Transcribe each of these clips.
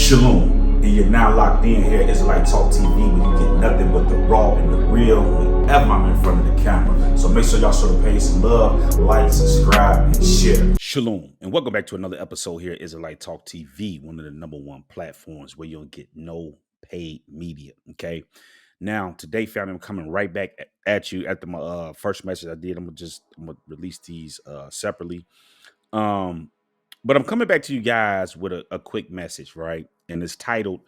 Shalom, and you're now locked in here at Israelite Talk TV, where you get nothing but the raw and the real whenever I'm in front of the camera. So make sure y'all show the page some love, like, subscribe, and share. Shalom, and welcome back to another episode here at Israelite Talk TV, one of the #1 platforms where you'll get no paid media. Okay. Now, today, family, I'm coming right back at you after my first message I did. I'm gonna release these separately. But I'm coming back to you guys with a quick message, right? And it's titled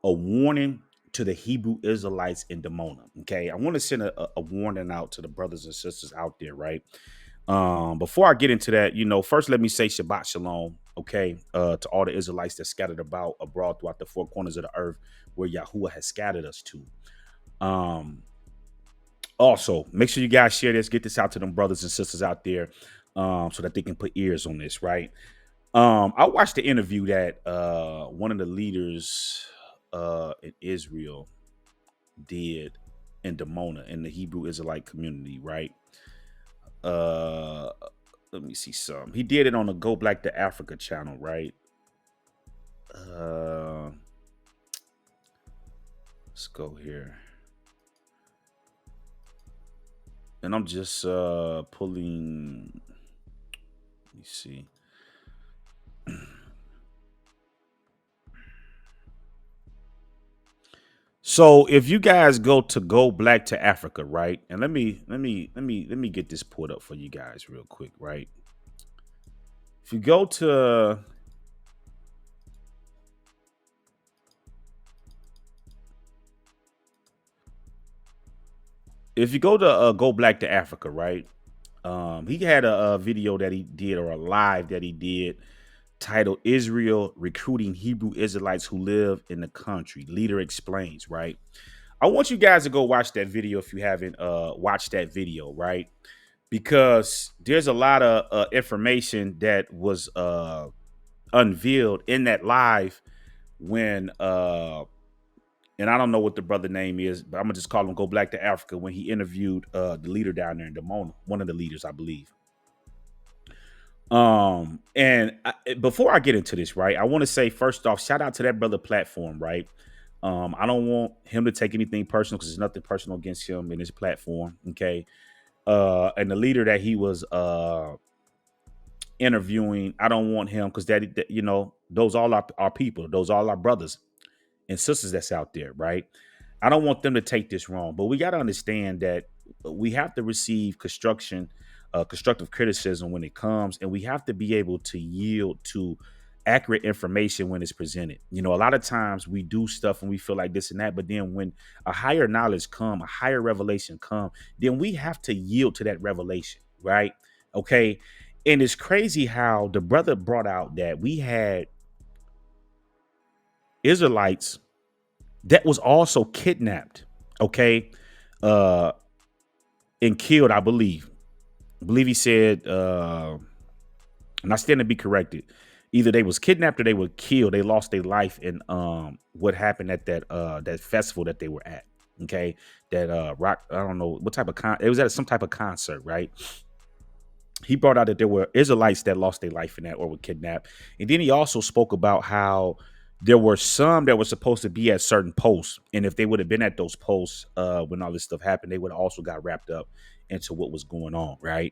"A Warning to the Hebrew Israelites in Dimona." Okay, I want to send a warning out to the brothers and sisters out there, right? Before I get into that, first let me say Shabbat Shalom, okay, to all the Israelites that scattered about abroad throughout the four corners of the earth where Yahuwah has scattered us to. Also, make sure you guys share this, get this out to them brothers and sisters out there, so that they can put ears on this, right? I watched the interview that one of the leaders in Israel did in Dimona in the Hebrew Israelite community, right? Let me see some. He did it on the Go Black to Africa channel, right? Let's go here. And I'm just pulling, let me see. So if you guys go Black to Africa, right? And let me get this pulled up for you guys real quick, right? If you go to Go Black to Africa, right? He had a video that he did, or a live that he did, titled "Israel Recruiting Hebrew Israelites Who Live in the Country. Leader Explains," right? I want you guys to go watch that video if you haven't watched that video, right? Because there's a lot of information that was unveiled in that live when and I don't know what the brother name is, but I'm gonna just call him Go Black to Africa, when he interviewed the leader down there in Dimona, one of the leaders, I believe. Before I get into this, right, I want to say first off, shout out to that brother platform, right? I don't want him to take anything personal, because there's nothing personal against him in his platform, okay? And the leader that he was interviewing, I don't want him, because those all our people, those all our brothers and sisters that's out there, right? I don't want them to take this wrong, but we got to understand that we have to receive constructive criticism when it comes, and we have to be able to yield to accurate information when it's presented. A lot of times we do stuff and we feel like this and that, but then when a higher knowledge come, a higher revelation come, then we have to yield to that revelation, right? Okay. And it's crazy how the brother brought out that we had Israelites that was also kidnapped, okay, and killed, I believe he said, and I stand to be corrected, either they was kidnapped or they were killed. They lost their life in what happened at that festival that they were at, okay, that rock, I don't know what type of it was at some type of concert, right? He brought out that there were Israelites that lost their life in that or were kidnapped. And then he also spoke about how there were some that were supposed to be at certain posts. And if they would have been at those posts when all this stuff happened, they would have also got wrapped up into what was going on, right?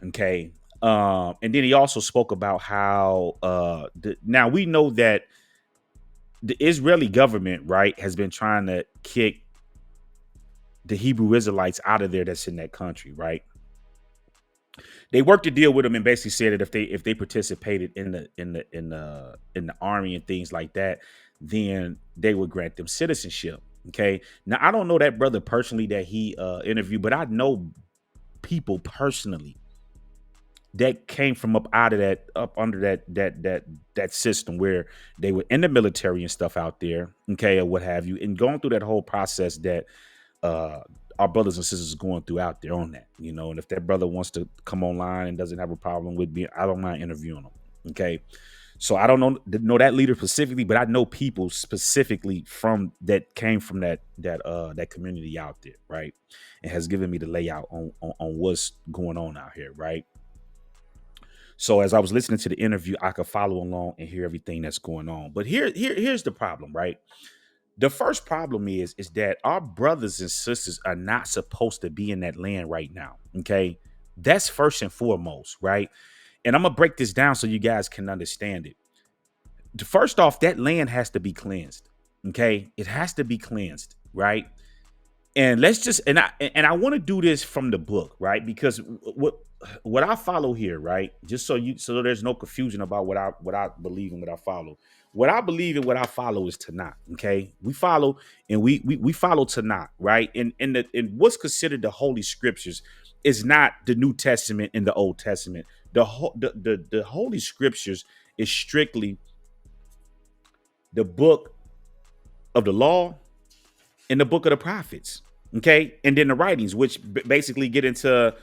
Okay. And then he also spoke about how now we know that the Israeli government, right, has been trying to kick the Hebrew Israelites out of there that's in that country, right? They worked a deal with them and basically said that if they participated in the army and things like that, then they would grant them citizenship. Okay. Now I don't know that brother personally that he interviewed, but I know people personally that came from up under that system where they were in the military and stuff out there, okay, or what have you, and going through that whole process that our brothers and sisters going through out there on that, and if that brother wants to come online and doesn't have a problem with me, I don't mind interviewing him. Okay. So I don't know that leader specifically, but I know people specifically from that came from that community out there, right? And has given me the layout on what's going on out here, right? So as I was listening to the interview, I could follow along and hear everything that's going on. But here's the problem, right? The first problem is that our brothers and sisters are not supposed to be in that land right now. Okay. That's first and foremost, right? And I'm gonna break this down so you guys can understand it. First off, that land has to be cleansed. Okay. It has to be cleansed, right? And let's just and I want to do this from the book, right? Because what I follow here, right? Just so there's no confusion about what I believe and what I follow. What I believe and what I follow is Tanakh. Okay, we follow and we follow Tanakh, right? And what's considered the holy scriptures is not the New Testament and the Old Testament. The holy scriptures is strictly the book of the law in the book of the prophets, okay, and then the writings, which basically get into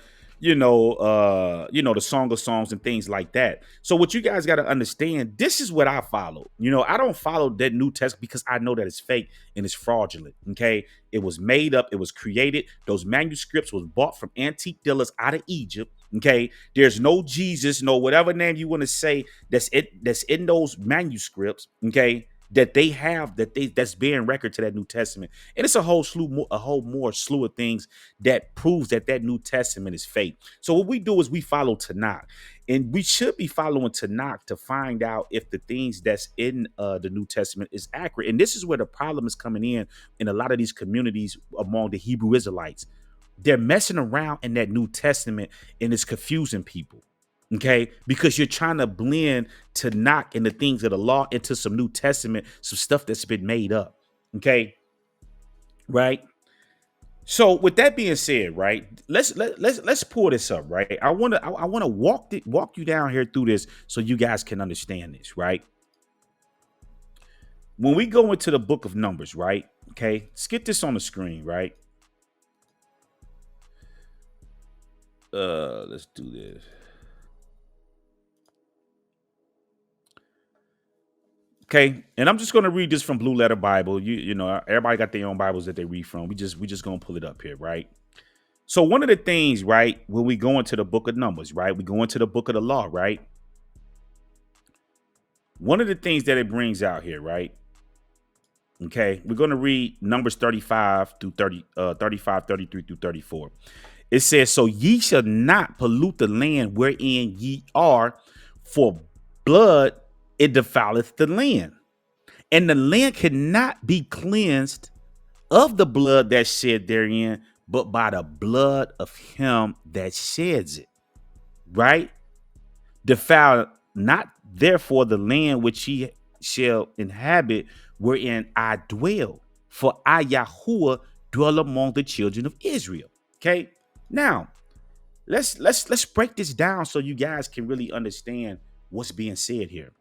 the Song of Songs and things like that. So what you guys got to understand, this is what I follow. I don't follow that New Testament because I know that it's fake and it's fraudulent. Okay, it was made up, it was created. Those manuscripts was bought from antique dealers out of Egypt. Okay, there's no Jesus, no whatever name you want to say that's in those manuscripts. Okay, that they have that's bearing record to that New Testament, and it's a whole slew of things that proves that New Testament is fake. So what we do is we follow Tanakh, and we should be following Tanakh to find out if the things that's in the New Testament is accurate. And this is where the problem is coming in a lot of these communities among the Hebrew Israelites. They're messing around in that New Testament, and it's confusing people. Okay, because you're trying to blend Tanakh and the things of the law into some New Testament, some stuff that's been made up. Okay, right. So with that being said, right, let's pull this up, right? I want to walk you down here through this so you guys can understand this, right? When we go into the book of Numbers, right? Okay, let's get this on the screen, right? Let's do this. Okay, and I'm just going to read this from Blue Letter Bible. You know, everybody got their own Bibles that they read from. We just going to pull it up here, right? So one of the things, right, when we go into the book of Numbers, right, we go into the book of the law, right? One of the things that it brings out here, right? Okay, we're going to read Numbers 35 through 35, 33 through 34. It says, "So ye shall not pollute the land wherein ye are, for blood it defileth the land. And the land cannot be cleansed of the blood that shed therein, but by the blood of him that sheds it." Right? "Defile not therefore the land which ye shall inhabit, wherein I dwell. For I, Yahuwah, dwell among the children of Israel." Okay. Now, let's break this down so you guys can really understand what's being said here.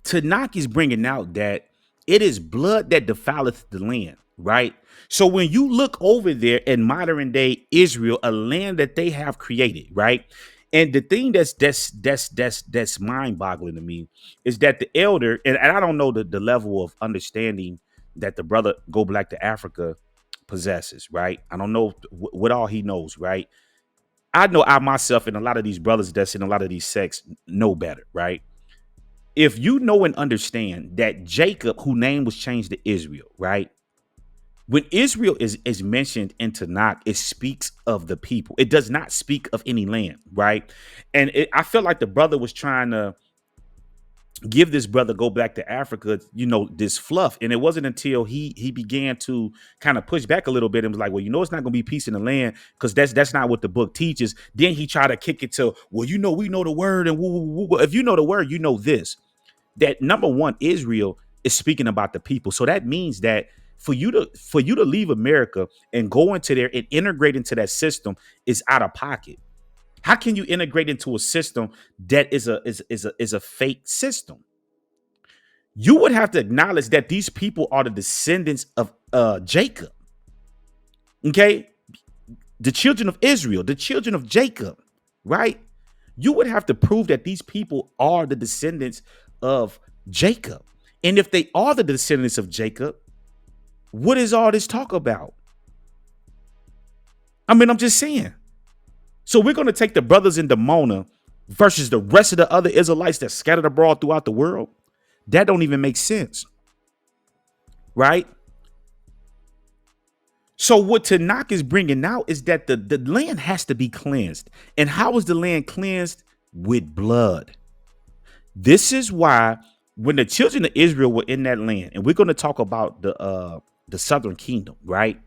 Tanakh is bringing out that it is blood that defileth the land, right? So when you look over there in modern day Israel, a land that they have created, right? And the thing that's mind-boggling to me is that the elder, and I don't know the level of understanding that the brother Go Black to Africa possesses, right? I don't know what all he knows, right? I know I myself and a lot of these brothers that's in a lot of these sects know better, right? If you know and understand that Jacob, whose name was changed to Israel, right? When Israel is mentioned in Tanakh, it speaks of the people. It does not speak of any land, right? And I felt like the brother was trying to give this brother Go Back to Africa, this fluff. And it wasn't until he began to kind of push back a little bit and was like, well, it's not going to be peace in the land because that's not what the book teaches. Then he tried to kick it to, well, we know the word, and woo, woo, woo. If you know the word, you know this, that number one, Israel is speaking about the people. So that means that for you to leave America and go into there and integrate into that system is out of pocket. How can you integrate into a system that is a fake system? You would have to acknowledge that these people are the descendants of Jacob. Okay? The children of Israel, the children of Jacob, right? You would have to prove that these people are the descendants of Jacob. And if they are the descendants of Jacob, what is all this talk about? I mean, I'm just saying. So we're going to take the brothers in Dimona versus the rest of the other Israelites that scattered abroad throughout the world. That don't even make sense, right? So what Tanakh is bringing out is that the land has to be cleansed. And how is the land cleansed? With blood. This is why when the children of Israel were in that land, and we're going to talk about the southern kingdom, right?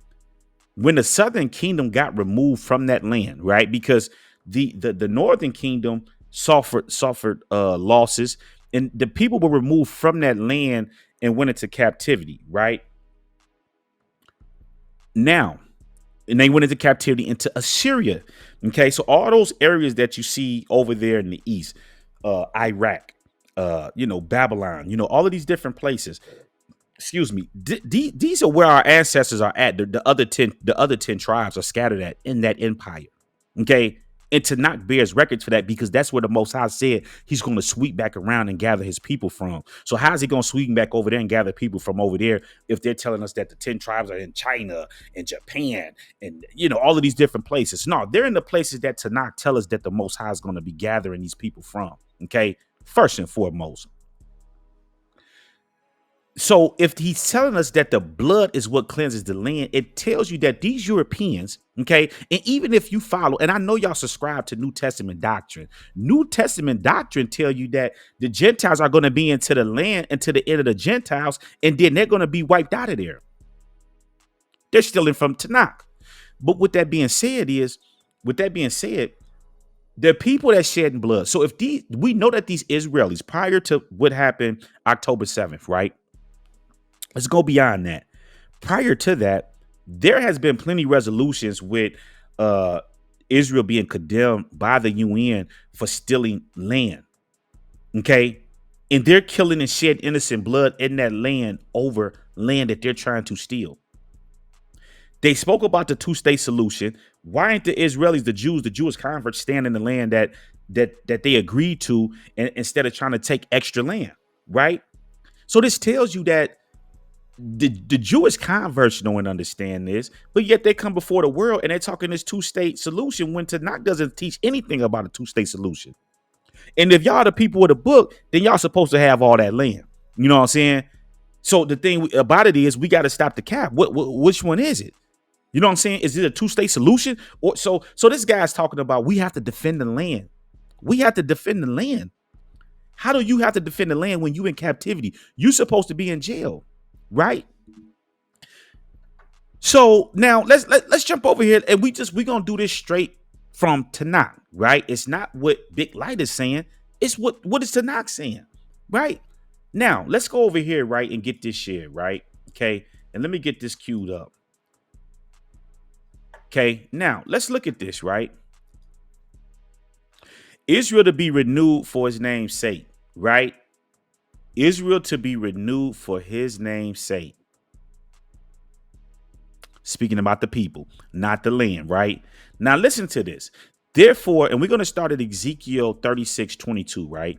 When the southern kingdom got removed from that land, right? Because the northern kingdom suffered losses, and the people were removed from that land and went into captivity, right? Now, and they went into captivity into Assyria. Okay, so all those areas that you see over there in the east, Iraq, Babylon, all of these different places. Excuse me. These are where our ancestors are at. The other ten tribes are scattered at in that empire. Okay. And Tanakh bears records for that because that's where the Most High said he's going to sweep back around and gather his people from. So how's he going to sweep back over there and gather people from over there if they're telling us that the 10 tribes are in China and Japan and, all of these different places? No, they're in the places that Tanakh tell us that the Most High is going to be gathering these people from. Okay. First and foremost. So if he's telling us that the blood is what cleanses the land, it tells you that these Europeans, okay, and even if you follow, and I know y'all subscribe to New Testament doctrine tell you that the Gentiles are going to be into the land until the end of the Gentiles, and then they're going to be wiped out of there. They're stealing from Tanakh. But with that being said, the people that shedding blood. So if we know that these Israelis, prior to what happened October 7th, right? Let's go beyond that. Prior to that, there has been plenty resolutions with Israel being condemned by the UN for stealing land. Okay. And they're killing and shedding innocent blood in that land over land that they're trying to steal. They spoke about the two-state solution. Why ain't the Israelis, the Jews, the Jewish converts stand in the land that they agreed to instead of trying to take extra land, right? So this tells you that the Jewish converts don't understand this, but yet they come before the world and they're talking this two-state solution when Tanakh doesn't teach anything about a two-state solution. And if y'all the people of the book, then y'all supposed to have all that land. You know what I'm saying? So the thing about it is we got to stop the cap. Which one is it? You know what I'm saying? Is it a two-state solution? Or so this guy's talking about we have to defend the land. We have to defend the land. How do you have to defend the land when you in captivity? You're supposed to be in jail, right? So now let's jump over here and we're gonna do this straight from Tanakh, right? It's not what Big Light is saying, it's what is Tanakh saying, right? Now let's go over here, right, and get this shared, right? Okay, and let me get this queued up. Okay, now let's look at this, right? Israel to be renewed for his name's sake, right? Israel to be renewed for his name's sake. Speaking about the people, not the land, right? Now listen to this. Therefore, and we're going to start at Ezekiel 36:22, right?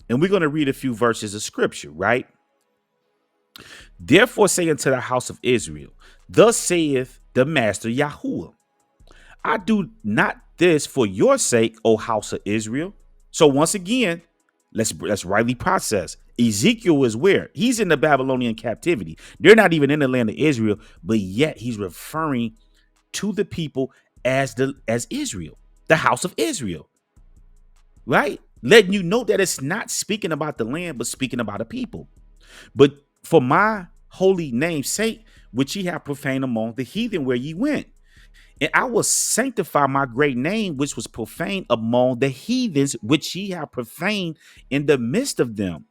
And we're going to read a few verses of scripture, right? Therefore say unto the house of Israel, thus saith the master Yahuwah, I do not this for your sake, O house of Israel. So once again, let's rightly process. Ezekiel is where? He's in the Babylonian captivity. They're not even in the land of Israel, but yet he's referring to the people as Israel, the house of Israel, right? Letting you know that it's not speaking about the land, but speaking about a people. But for my holy name's sake, which ye have profaned among the heathen where ye went. And I will sanctify my great name, which was profaned among the heathens, which ye have profaned in the midst of them.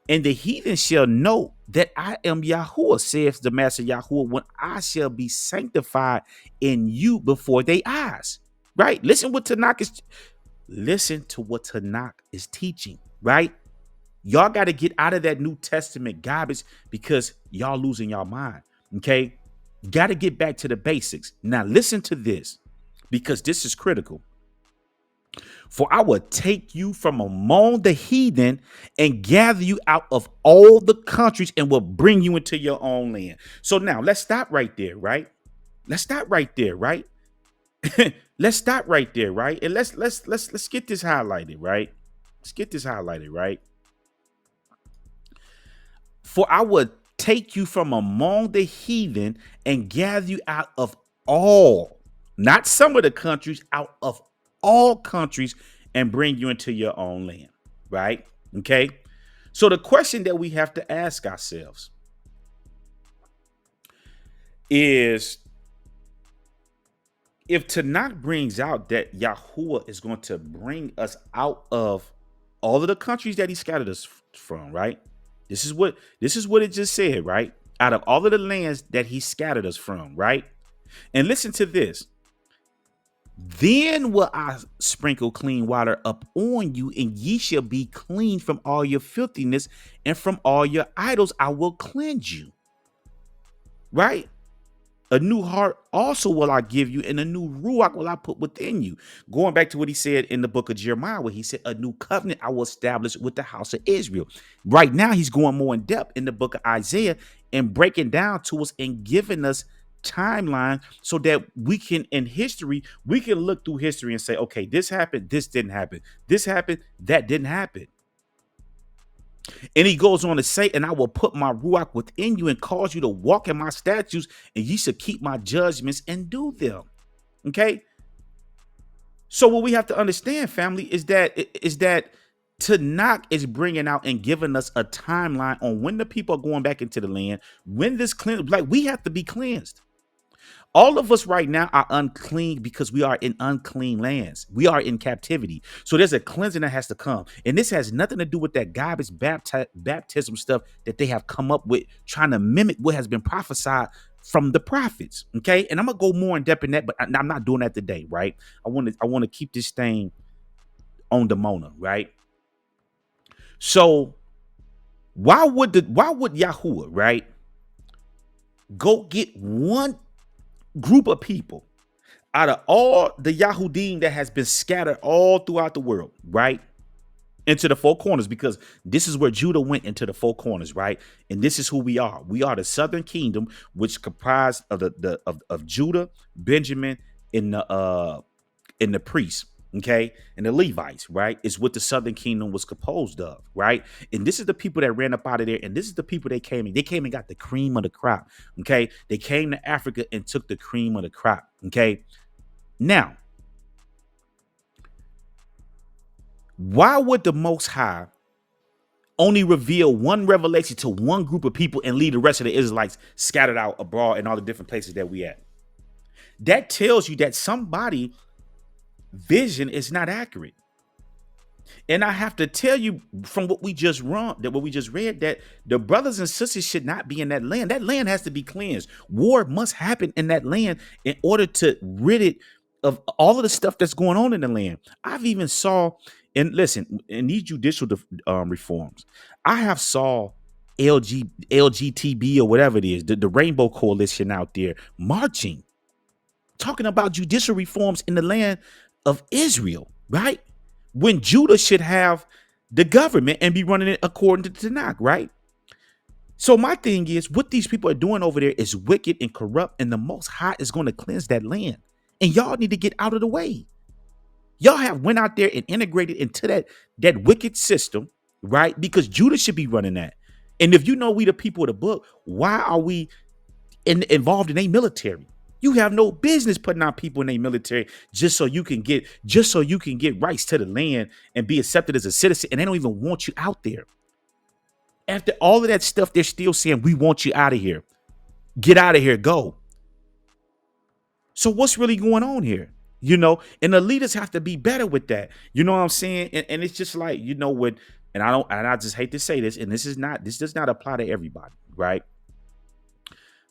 And the heathen shall know that I am Yahuwah, saith the master Yahuwah, when I shall be sanctified in you before their eyes. Right? Listen to what Tanakh is teaching, right? Y'all got to get out of that New Testament garbage because y'all losing y'all mind. Okay. Got to get back to the basics. Now listen to this because this is critical. For I will take you from among the heathen and gather you out of all the countries and will bring you into your own land. So now let's stop right there, right? Let's stop right there, right? Let's stop right there, right? And let's get this highlighted, right? Let's get this highlighted, right? For I will take you from among the heathen and gather you out of all, not some of the countries, out of all countries, and bring you into your own land, right? Okay. So the question that we have to ask ourselves is, if Tanakh brings out that Yahuwah is going to bring us out of all of the countries that he scattered us from, right? This is what it just said, right? Out of all of the lands that he scattered us from, right? And listen to this. Then will I sprinkle clean water up on you, and ye shall be clean from all your filthiness, and from all your idols I will cleanse you. Right? A new heart also will I give you, and a new ruach will I put within you. Going back to what he said in the book of Jeremiah, where he said, a new covenant I will establish with the house of Israel. Right now, he's going more in depth in the book of Isaiah and breaking down to us and giving us timeline so that we can, in history, we can look through history and say, okay, this happened, this didn't happen. This happened, that didn't happen. And he goes on to say, and I will put my ruach within you and cause you to walk in my statutes, and ye shall keep my judgments and do them. Okay. So what we have to understand, family, is that Tanakh is bringing out and giving us a timeline on when the people are going back into the land, when this cleanse, like we have to be cleansed. All of us right now are unclean because we are in unclean lands. We are in captivity. So there's a cleansing that has to come. And this has nothing to do with that garbage baptism stuff that they have come up with, trying to mimic what has been prophesied from the prophets. Okay. And I'm going to go more in depth in that, but I'm not doing that today. Right. I want to keep this thing on Dimona. Right. So why would Yahuwah, right, go get one group of people out of all the Yahudim that has been scattered all throughout the world, right, into the four corners? Because this is where Judah went, into the four corners, right? And this is who we are. We are the southern kingdom, which comprised of of Judah, Benjamin, and the priests, okay, and the Levites, right? Is what the southern kingdom was composed of, right? And this is the people that ran up out of there, and this is the people that came in. They came and got the cream of the crop, okay? They came to Africa and took the cream of the crop, okay? Now, why would the Most High only reveal one revelation to one group of people and leave the rest of the Israelites scattered out abroad in all the different places that we at? That tells you that somebody vision is not accurate. And I have to tell you from what we just read, that the brothers and sisters should not be in that land. That land has to be cleansed. War must happen in that land in order to rid it of all of the stuff that's going on in the land. I've even saw, and listen, in these judicial reforms, I have saw LGTB or whatever it is, the Rainbow Coalition out there marching, talking about judicial reforms in the land of Israel, right? When Judah should have the government and be running it according to the Tanakh, right? So my thing is, what these people are doing over there is wicked and corrupt, and the Most High is going to cleanse that land. And y'all need to get out of the way. Y'all have went out there and integrated into that wicked system, right? Because Judah should be running that. And if you know we the people of the book, why are we involved in a military? You have no business putting out people in a military just so you can get rights to the land and be accepted as a citizen, and they don't even want you out there. After all of that stuff, they're still saying, we want you out of here. Get out of here, go. So what's really going on here? And the leaders have to be better with that. You know what I'm saying? And it's just like, what, and I just hate to say this, and this does not apply to everybody, right?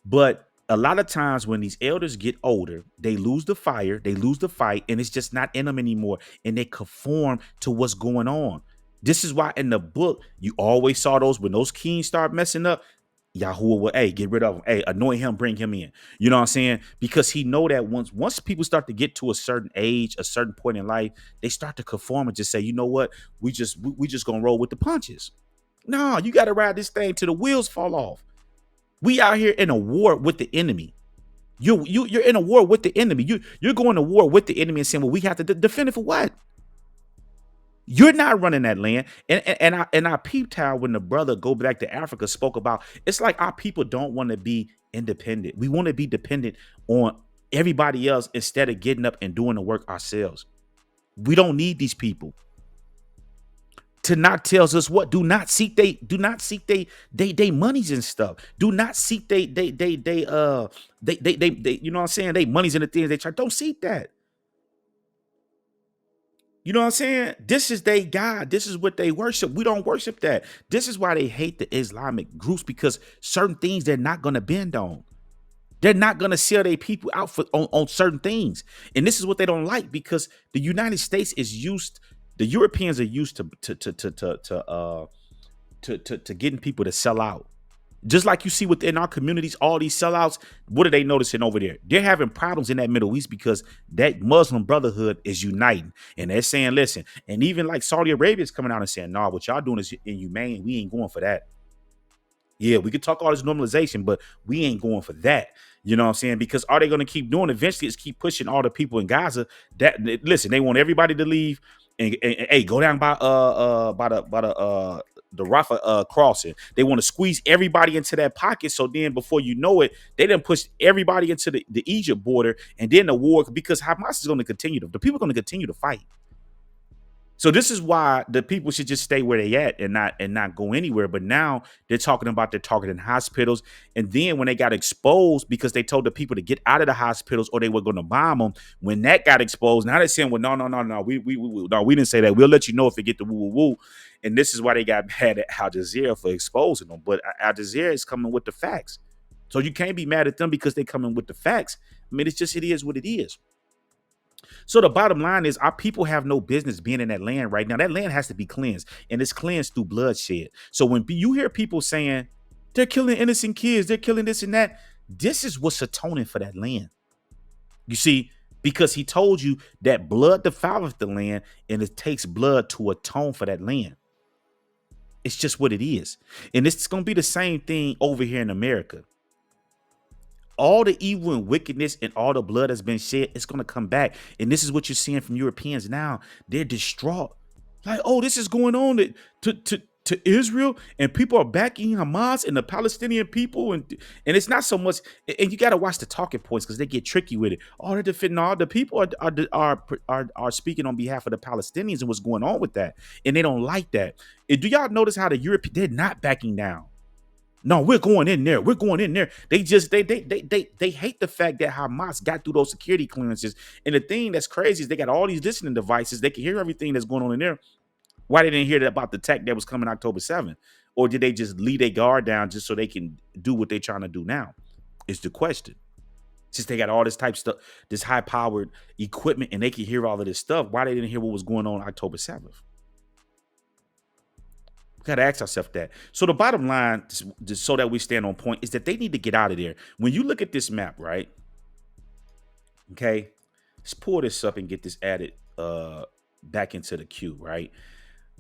But a lot of times when these elders get older, they lose the fire, they lose the fight, and it's just not in them anymore. And they conform to what's going on. This is why in the book, you always saw those, when those kings start messing up, Yahuwah will, hey, get rid of him. Hey, anoint him, bring him in. You know what I'm saying? Because he know that once people start to get to a certain age, a certain point in life, they start to conform and just say, you know what? We just gonna roll with the punches. No, you got to ride this thing till the wheels fall off. We out here in a war with the enemy. You're in a war with the enemy. You're going to war with the enemy and saying, well, we have to defend it for what? You're not running that land. And I peeped how when the brother go back to Africa spoke about, it's like our people don't want to be independent. We want to be dependent on everybody else instead of getting up and doing the work ourselves. We don't need these people. Tanakh tells us what? Do not seek they monies and stuff. Do not seek they you know what I'm saying? They monies and the things they try. Don't seek that. You know what I'm saying? This is their God. This is what they worship. We don't worship that. This is why they hate the Islamic groups, because certain things they're not going to bend on. They're not going to sell their people out on certain things. And this is what they don't like, because the United States is used, the Europeans are used to getting people to sell out. Just like you see within our communities, all these sellouts, what are they noticing over there? They're having problems in that Middle East because that Muslim Brotherhood is uniting. And they're saying, listen, and even like Saudi Arabia is coming out and saying, nah, what y'all doing is inhumane. We ain't going for that. Yeah, we could talk all this normalization, but we ain't going for that. You know what I'm saying? Because are they going to keep doing? Eventually, is keep pushing all the people in Gaza. That listen, they want everybody to leave and hey, go down by the Rafah crossing. They want to squeeze everybody into that pocket. So then, before you know it, they done push everybody into the Egypt border, and then the war, because Hamas is going to continue the people are going to continue to fight. So this is why the people should just stay where they at and not go anywhere. But now they're talking about they're targeting hospitals. And then when they got exposed because they told the people to get out of the hospitals or they were going to bomb them, when that got exposed, now they're saying, well, no, we didn't say that. We'll let you know if it get the woo woo woo. And this is why they got mad at Al Jazeera for exposing them. But Al Jazeera is coming with the facts. So you can't be mad at them because they're coming with the facts. I mean, it is what it is. So the bottom line is our people have no business being in that land right now. That land has to be cleansed, and it's cleansed through bloodshed. So when you hear people saying they're killing innocent kids, they're killing this and that, this is what's atoning for that land. You see, because he told you that blood defileth the land, and it takes blood to atone for that land. It's just what it is. And it's going to be the same thing over here in America. All the evil and wickedness and all the blood that's been shed, it's going to come back. And this is what you're seeing from Europeans now. They're distraught. Like, oh, this is going on to Israel, and people are backing Hamas and the Palestinian people. And it's not so much. And you got to watch the talking points because they get tricky with it. Oh, they're defending all the people are speaking on behalf of the Palestinians and what's going on with that. And they don't like that. And do y'all notice how the Europeans, they're not backing down? No, we're going in there. We're going in there. They hate the fact that Hamas got through those security clearances. And the thing that's crazy is they got all these listening devices. They can hear everything that's going on in there. Why they didn't hear that about the attack that was coming October 7th? Or did they just leave their guard down just so they can do what they're trying to do now? Is the question. Since they got all this type stuff, this high-powered equipment, and they can hear all of this stuff, why they didn't hear what was going on October 7th? We got to ask ourselves that. So the bottom line, just so that we stand on point, is that they need to get out of there. When you look at this map, right? Okay, let's pull this up and get this added back into the queue, right?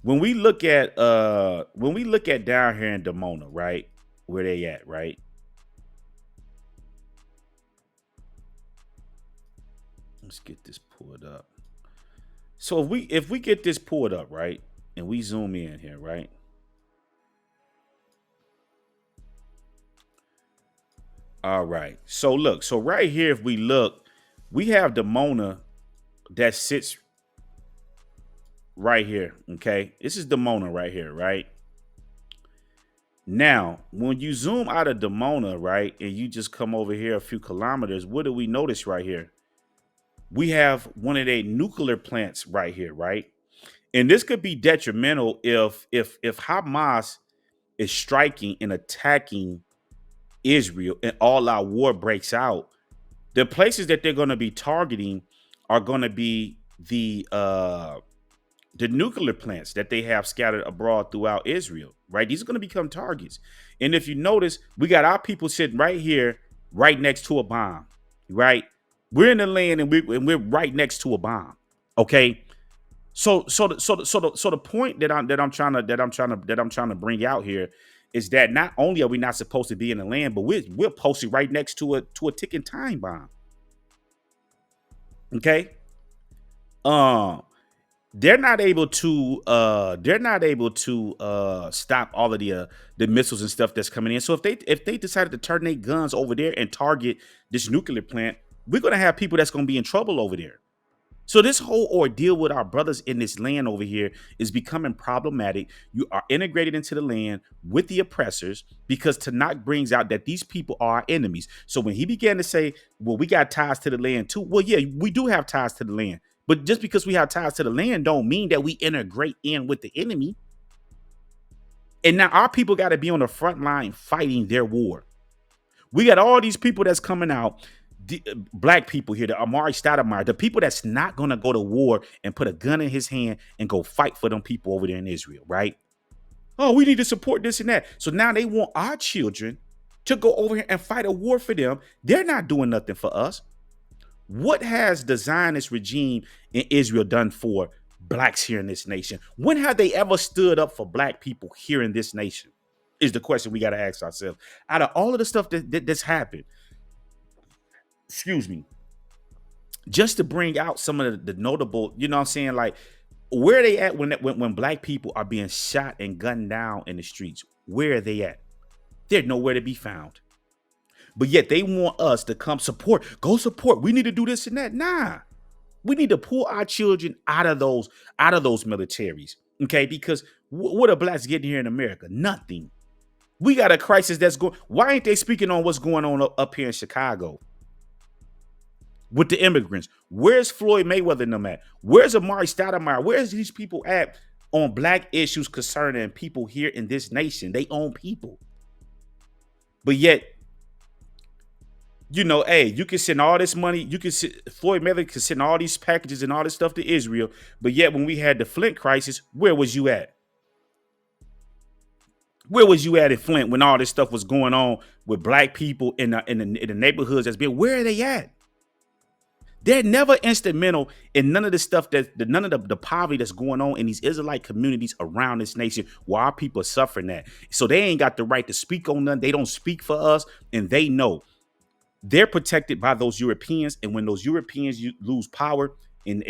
When we look at down here in Dimona, right, where they at, right? Let's get this pulled up. So if we get this pulled up, right, and we zoom in here, right? All right. So look, so right here, if we look, we have Dimona that sits right here. Okay. This is Dimona right here, right? Now, when you zoom out of Dimona, right, and you just come over here a few kilometers, what do we notice right here? We have one of their nuclear plants right here, right? And this could be detrimental if Hamas is striking and attacking Israel and all out war breaks out. The places that they're going to be targeting are going to be the nuclear plants that they have scattered abroad throughout Israel, right? These are going to become targets. And if you notice, we got our people sitting right here, right next to a bomb, right? We're in the land and we're right next to a bomb. Okay. So the point that I'm trying to bring out here is that not only are we not supposed to be in the land, but we're posted right next to a ticking time bomb. Okay. Um, they're not able to stop all of the missiles and stuff that's coming in. So if they decided to turn their guns over there and target this nuclear plant, we're gonna have people that's gonna be in trouble over there. So this whole ordeal with our brothers in this land over here is becoming problematic. You are integrated into the land with the oppressors because Tanakh brings out that these people are our enemies. So when he began to say, well, we got ties to the land too. Well, yeah, we do have ties to the land. But just because we have ties to the land don't mean that we integrate in with the enemy. And now our people got to be on the front line fighting their war. We got all these people that's coming out, black people here, the Amari Stoudemire, the people that's not going to go to war and put a gun in his hand and go fight for them people over there in Israel, right? Oh, we need to support this and that. So now they want our children to go over here and fight a war for them. They're not doing nothing for us. What has the Zionist regime in Israel done for blacks here in this nation? When have they ever stood up for black people here in this nation? Is the question we got to ask ourselves. Out of all of the stuff that's happened, excuse me, just to bring out some of the notable, you know what I'm saying, like where are they at when black people are being shot and gunned down in the streets? Where are they at? They're nowhere to be found. But yet they want us to come support, go support. We need to do this and that. Nah. We need to pull our children out of those militaries. Okay, because what are blacks getting here in America? Nothing. We got a crisis that's going. Why ain't they speaking on what's going on up here in Chicago with the immigrants? Where's Floyd Mayweather and them at? Where's Amari Stoudemire? Where's these people at on black issues concerning people here in this nation? They own people. But yet, you know, hey, you can send all this money. You can Floyd Mayweather can send all these packages and all this stuff to Israel. But yet, when we had the Flint crisis, where was you at? Where was you at in Flint when all this stuff was going on with black people in the neighborhoods that's been? Where are they at? They're never instrumental in none of the stuff none of the poverty that's going on in these Israelite communities around this nation where our people are suffering that. So they ain't got the right to speak on none. They don't speak for us, and they know. They're protected by those Europeans, and when those Europeans lose power and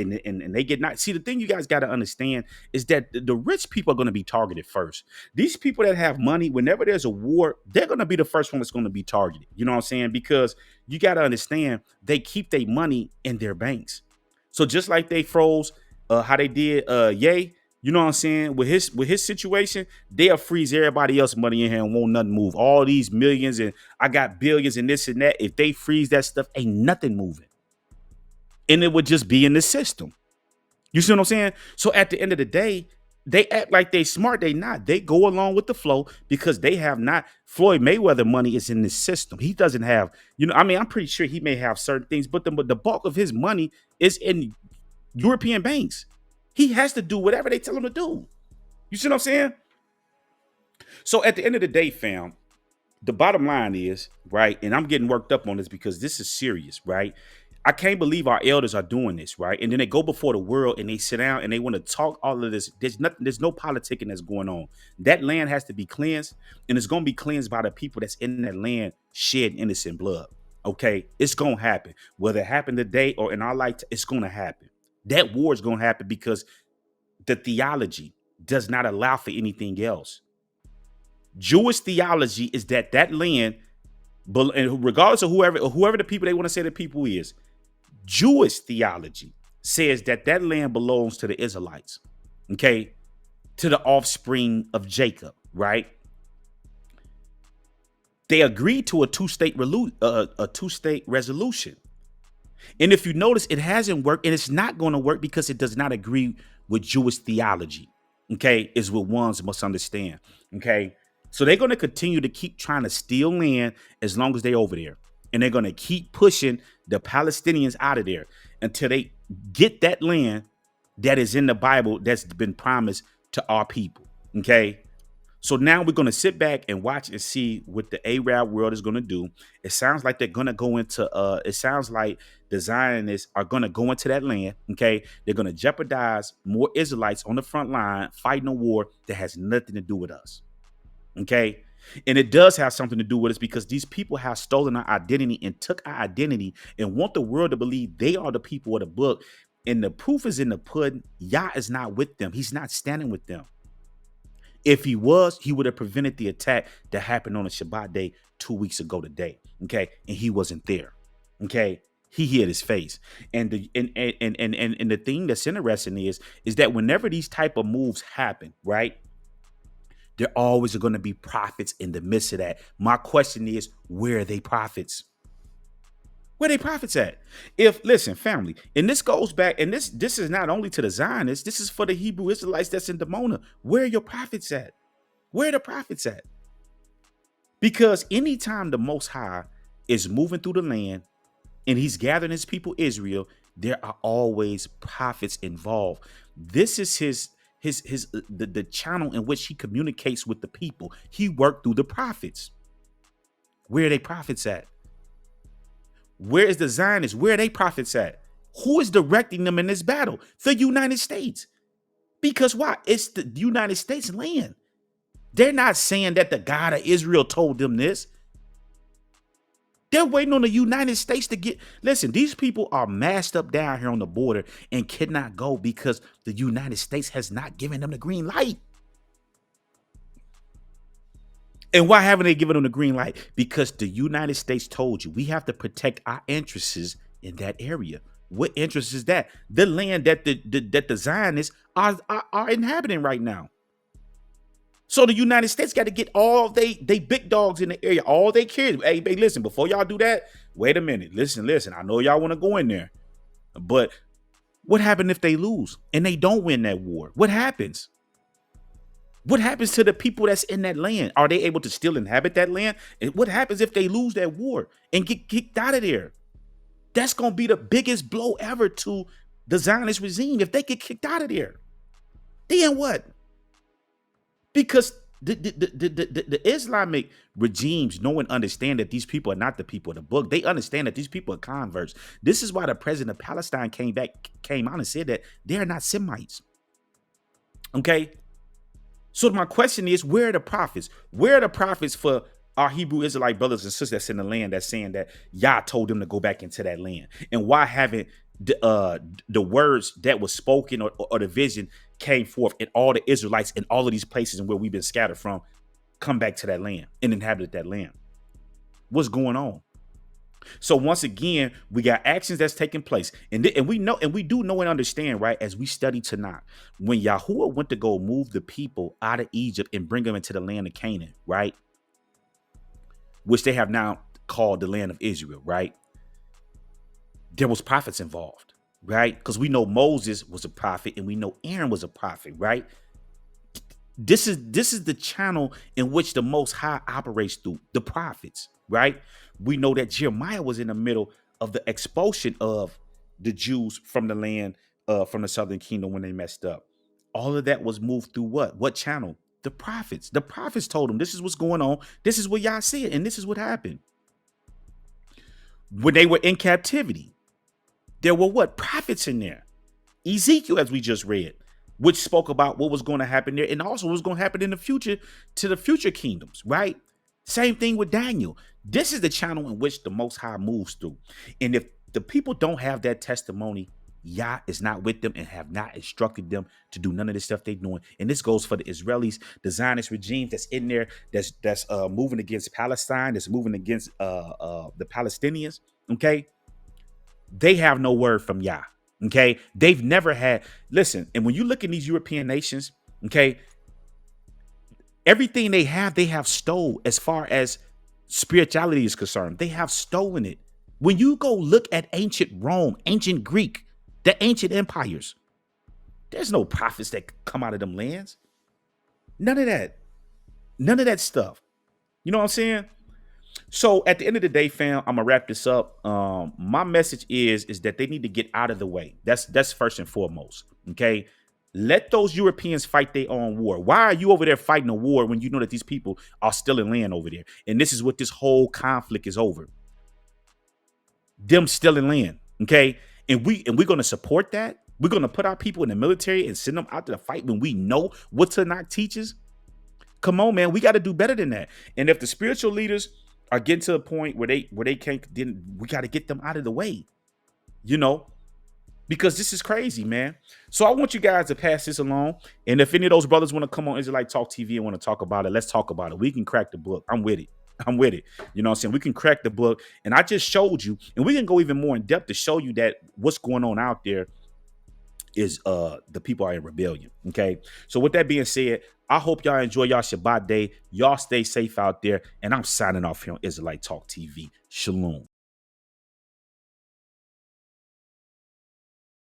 they get not, see, the thing you guys got to understand is that the rich people are going to be targeted first. These people that have money, whenever there's a war, they're going to be the first one that's going to be targeted. You know what I'm saying? Because you got to understand they keep their money in their banks. So just like they froze, how they did, Ye. You know what I'm saying? With his situation, they'll freeze everybody else's money in here and won't nothing move. All these millions and I got billions and this and that. If they freeze that stuff, ain't nothing moving. And it would just be in the system. You see what I'm saying? So at the end of the day, they act like they smart. They not. They go along with the flow because they have not. Floyd Mayweather money is in the system. He doesn't have, you know, I mean, I'm pretty sure he may have certain things, but the bulk of his money is in European banks. He has to do whatever they tell him to do. You see what I'm saying? So at the end of the day, fam, the bottom line is, right, and I'm getting worked up on this because this is serious, right? I can't believe our elders are doing this, right? And then they go before the world and they sit down and they want to talk all of this. There's no politicking that's going on. That land has to be cleansed, and it's going to be cleansed by the people that's in that land shedding innocent blood. Okay? It's going to happen. Whether it happened today or in our lifetime, it's going to happen. That war is going to happen because the theology does not allow for anything else. Jewish theology is that land, and regardless of whoever the people they want to say the people is, Jewish theology says that land belongs to the Israelites, okay, to the offspring of Jacob, right? They agreed to a two-state resolution. And if you notice, it hasn't worked, and it's not going to work because it does not agree with Jewish theology. Okay, is what ones must understand. Okay, so they're going to continue to keep trying to steal land as long as they're over there, and they're going to keep pushing the Palestinians out of there until they get that land that is in the Bible that's been promised to our people. Okay. So now we're going to sit back and watch and see what the Arab world is going to do. It sounds like they're going to go into, it sounds like the Zionists are going to go into that land. Okay. They're going to jeopardize more Israelites on the front line fighting a war that has nothing to do with us. Okay. And it does have something to do with it because these people have stolen our identity and took our identity and want the world to believe they are the people of the book. And the proof is in the pudding. Yah is not with them. He's not standing with them. If he was, he would have prevented the attack that happened on a Shabbat day 2 weeks ago today. Okay. And he wasn't there. Okay. He hid his face. And the thing that's interesting is that whenever these type of moves happen, right? There always are going to be prophets in the midst of that. My question is, where are they prophets? Where are they prophets at? Listen, family, and this goes back, and this is not only to the Zionists, this is for the Hebrew Israelites that's in Dimona. Where are your prophets at? Where are the prophets at? Because anytime the Most High is moving through the land and he's gathering his people Israel, there are always prophets involved. This is the channel in which he communicates with the people. He worked through the prophets. Where are they prophets at? Where is the Zionists? Where are they prophets at? Who is directing them in this battle? The United States. Because why? It's the United States land. They're not saying that the God of Israel told them this. They're waiting on the United States to get. Listen, these people are masked up down here on the border and cannot go because the United States has not given them the green light. And why haven't they given them the green light? Because the United States told you we have to protect our interests in that area. What interest is that? The land that the Zionists are inhabiting right now. So the United States got to get all they big dogs in the area, all they kids. Hey, listen, before y'all do that, wait a minute. Listen. I know y'all want to go in there. But what happens if they lose and they don't win that war? What happens? What happens to the people that's in that land? Are they able to still inhabit that land? And what happens if they lose that war and get kicked out of there? That's going to be the biggest blow ever to the Zionist regime if they get kicked out of there. Then what? Because the Islamic regimes know and understand that these people are not the people of the book. They understand that these people are converts. This is why the president of Palestine came out and said that they're not Semites. Okay? So my question is, where are the prophets? Where are the prophets for our Hebrew Israelite brothers and sisters that's in the land that's saying that Yah told them to go back into that land? And why haven't the words that was spoken or the vision came forth and all the Israelites in all of these places and where we've been scattered from come back to that land and inhabit that land? What's going on? So once again, we got actions that's taking place, and we know, and we do know and understand, right? As we study Tanakh, when Yahuwah went to go move the people out of Egypt and bring them into the land of Canaan, right? Which they have now called the land of Israel, right? There was prophets involved, right? Because we know Moses was a prophet and we know Aaron was a prophet, right? This is the channel in which the Most High operates through, the prophets, right? We know that Jeremiah was in the middle of the expulsion of the Jews from the land, from the southern kingdom when they messed up. All of that was moved through what? What channel? The prophets. The prophets told them this is what's going on. This is what y'all said, and this is what happened. When they were in captivity, there were what? Prophets in there. Ezekiel, as we just read, which spoke about what was going to happen there and also what was going to happen in the future to the future kingdoms, right? Same thing with Daniel. This is the channel in which the Most High moves through. And if the people don't have that testimony, Yah is not with them and have not instructed them to do none of this stuff they're doing. And this goes for the Israelis, the Zionist regime that's in there, that's moving against Palestine, that's moving against the Palestinians. Okay, they have no word from Yah. Okay, they've never had. Listen, and when you look in these European nations, okay, everything they have stole as far as spirituality is concerned. They have stolen it. When you go look at ancient Rome, ancient Greek, the ancient empires, there's no prophets that come out of them lands. None of that. None of that stuff. You know what I'm saying? So at the end of the day, fam, I'm gonna wrap this up. My message is that they need to get out of the way. That's first and foremost. Okay. Let those Europeans fight their own war. Why are you over there fighting a war when you know that these people are still in land over there? And this is what this whole conflict is over. Them still in land. Okay. And we're gonna support that. We're gonna put our people in the military and send them out to the fight when we know what Tanakh teaches. Come on, man. We got to do better than that. And if the spiritual leaders are getting to a point where they can't, then we got to get them out of the way, you know, because this is crazy, man. So I want you guys to pass this along. And if any of those brothers want to come on Israelite Talk TV and want to talk about it, let's talk about it. We can crack the book. I'm with it. I'm with it. You know what I'm saying? We can crack the book. And I just showed you, and we can go even more in depth to show you that what's going on out there is the people are in rebellion. Okay. So with that being said, I hope y'all enjoy y'all Shabbat day. Y'all stay safe out there. And I'm signing off here on Israelite Talk TV. Shalom.